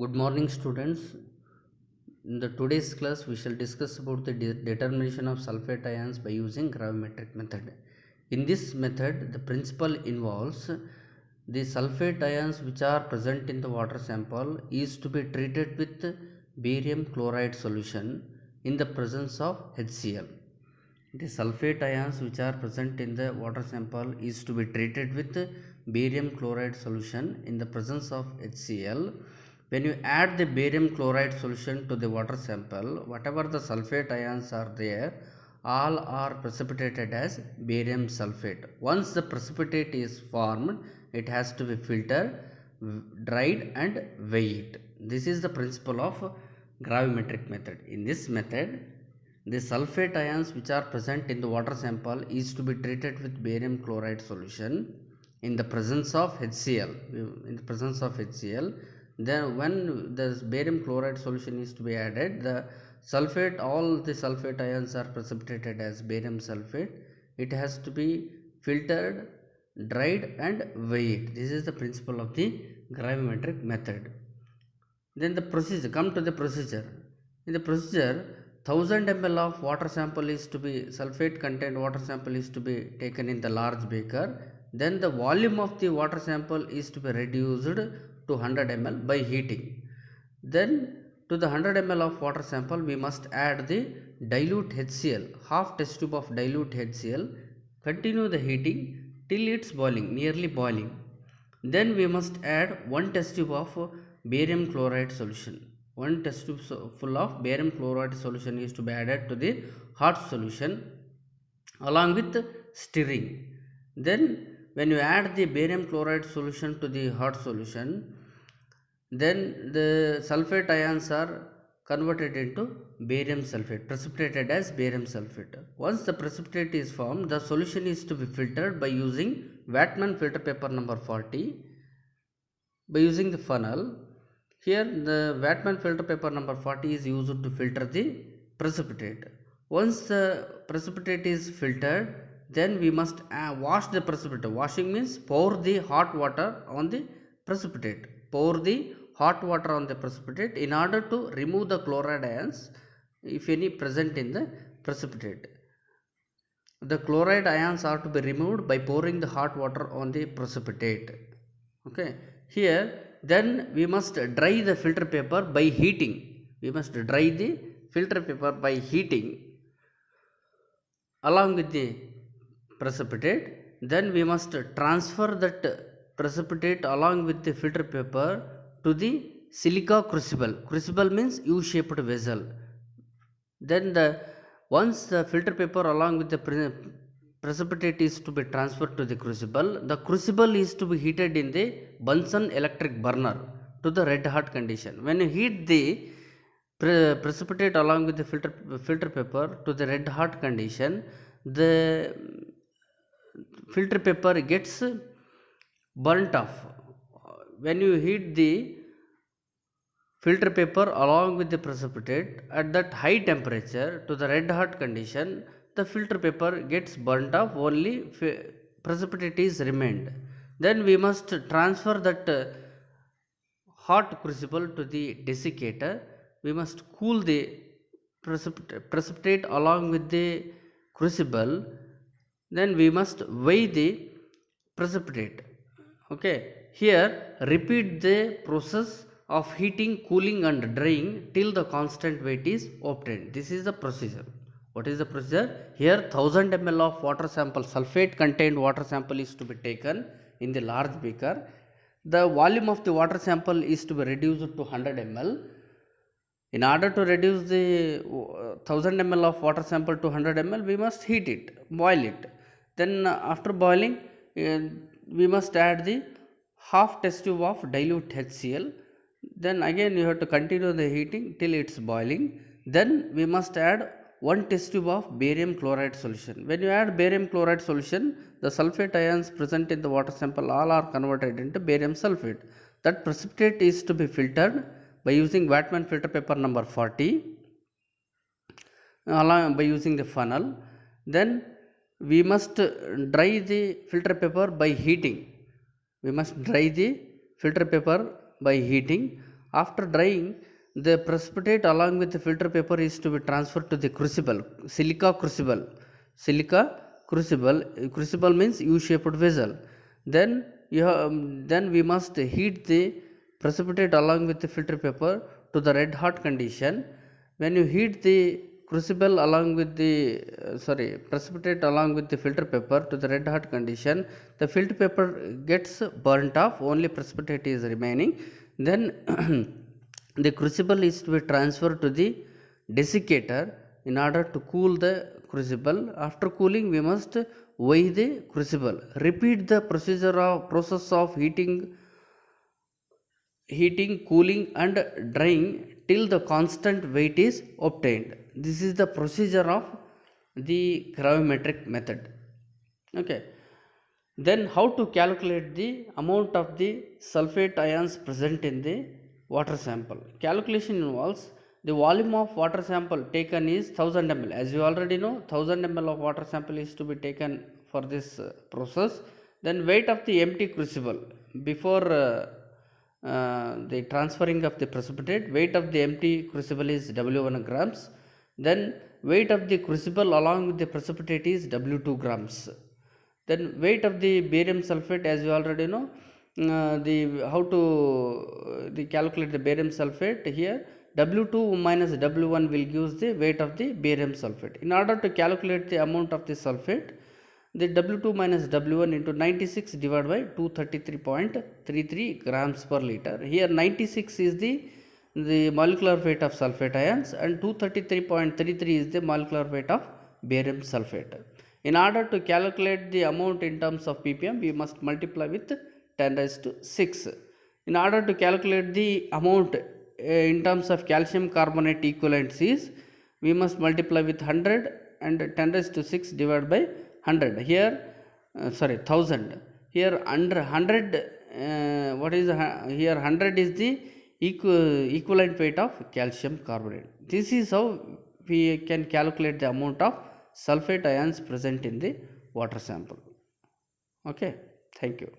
Good morning, students. In the today's class, we shall discuss about the determination of sulfate ions by using gravimetric method. In this method, the principle involves the sulfate ions which are present in the water sample is to be treated with barium chloride solution in the presence of HCl. The sulfate ions which are present in the water sample is to be treated with barium chloride solution in the presence of HCl. When you add the barium chloride solution to the water sample, whatever the sulfate ions are there, all are precipitated as barium sulfate. Once the precipitate is formed, it has to be filtered, dried and weighed. This is the principle of gravimetric method. In this method, the sulfate ions which are present in the water sample is to be treated with barium chloride solution in the presence of HCl. In the presence of HCl, then when the barium chloride solution is to be added, the sulfate, all the sulfate ions are precipitated as barium sulfate. It has to be filtered, dried and weighed. This is the principle of the gravimetric method. Then the procedure, come to the procedure. In the procedure, 1000 ml of water sample is to be, sulfate contained water sample is to be taken in the large beaker. Then the volume of the water sample is to be reduced to 100 ml by heating. Then to the 100 ml of water sample, we must add the dilute HCl, half test tube of dilute HCl. Continue the heating till it's boiling, nearly boiling. Then we must add 1 test tube of barium chloride solution. 1 test tube full of barium chloride solution is to be added to the hot solution along with stirring. Then when you add the barium chloride solution to the hot solution, then the sulfate ions are converted into barium sulfate, precipitated as barium sulfate. Once the precipitate is formed, the solution is to be filtered by using Wattmann filter paper number 40 by using the funnel. Here the Wattmann filter paper number 40 is used to filter the precipitate. Once the precipitate is filtered, then we must wash the precipitate. Washing means pour the hot water on the precipitate. Pour the hot water on the precipitate in order to remove the chloride ions if any present in the precipitate. The chloride ions are to be removed by pouring the hot water on the precipitate. Okay, here then we must dry the filter paper by heating. We must dry the filter paper by heating along with the precipitate. Then we must transfer that precipitate along with the filter paper to the silica crucible. Crucible means U-shaped vessel. Then once the filter paper along with the precipitate is to be transferred to the crucible is to be heated in the Bunsen electric burner to the red hot condition. When you heat the precipitate along with the filter paper to the red hot condition, the filter paper gets burnt off. When you heat the filter paper along with the precipitate at that high temperature to the red hot condition, the filter paper gets burnt off, only precipitate is remained. Then we must transfer that hot crucible to the desiccator. We must cool the precipitate along with the crucible. Then we must weigh the precipitate. Okay, here repeat the process of heating, cooling and drying till the constant weight is obtained. This is the procedure. What is the procedure? Here 1000 ml of water sample, sulfate contained water sample is to be taken in the large beaker. The volume of the water sample is to be reduced to 100 ml. In order to reduce the 1000 ml of water sample to 100 ml, we must heat it, boil it. Then after boiling, we must add the half test tube of dilute HCl. Then again you have to continue the heating till it's boiling. Then we must add 1 test tube of barium chloride solution. When you add barium chloride solution, the sulfate ions present in the water sample all are converted into barium sulfate. That precipitate is to be filtered by using Wattmann filter paper number 40 by using the funnel. Then we must dry the filter paper by heating. We must dry the filter paper by heating After drying, the precipitate along with the filter paper is to be transferred to the crucible, silica crucible. Silica crucible, crucible means U-shaped vessel. Then then we must heat the precipitate along with the filter paper to the red hot condition. When you heat the crucible along with the precipitate along with the filter paper to the red hot condition, the filter paper gets burnt off, only precipitate is remaining. Then the crucible is to be transferred to the desiccator in order to cool the crucible. After cooling, we must weigh the crucible. Repeat the process of heating, cooling and drying till the constant weight is obtained. This is the procedure of the gravimetric method. Okay. Then how to calculate the amount of the sulfate ions present in the water sample? Calculation involves the volume of water sample taken is 1000 ml. As you already know, 1000 ml of water sample is to be taken for this process. Then weight of the empty crucible before the transferring of the precipitate, weight of the empty crucible is W1 grams. Then weight of the crucible along with the precipitate is W2 grams. Then weight of the barium sulfate, as you already know, how to calculate the barium sulfate. Here W2 minus W1 will give the weight of the barium sulfate. In order to calculate the amount of the sulfate, the W2 minus W1 into 96 divided by 233.33 grams per liter. Here 96 is the molecular weight of sulfate ions and 233.33 is the molecular weight of barium sulfate. In order to calculate the amount in terms of ppm, we must multiply with 10 raised to 6. In order to calculate the amount in terms of calcium carbonate equivalents is, we must multiply with 100 and 10 raised to 6 divided by 100. Here 1000. Here under 100 here 100 is the equivalent weight of calcium carbonate. This is how we can calculate the amount of sulfate ions present in the water sample. Okay, thank you.